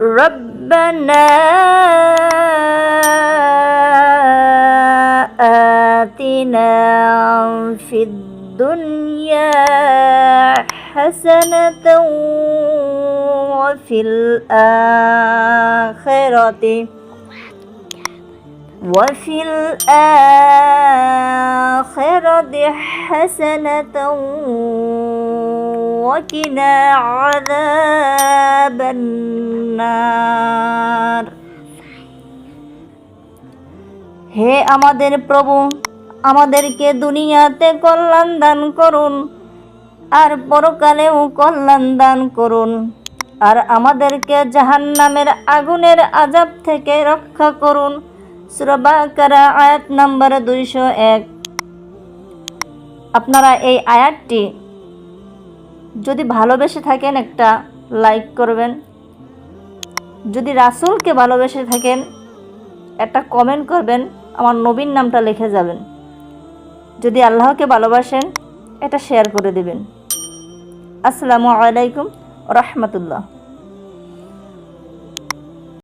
ربنا آتنا في الدنيا حسنة وفي الآخرة حسنة وقنا عذاب النار। হে আমাদের প্রভু, আমাদেরকে দুনিয়াতে কল্যাণ দান করুন আর পরকালেও কল্যাণ দান করুন, আর আমাদেরকে জাহান্নামের আগুনের আযাব থেকে রক্ষা করুন। সূরা বাকারা আয়াত নম্বর 201। আপনারা এই আয়াতটি যদি ভালোবেসে থাকেন একটা লাইক করবেন, যদি রাসূলকে ভালোবেসে থাকেন একটা কমেন্ট করবেন, আমার নবীর নামটা লিখে যাবেন। যদি আল্লাহকে ভালোবাসেন এটা শেয়ার করে দেবেন। আসসালামু আলাইকুম রাহমাতুল্লাহ।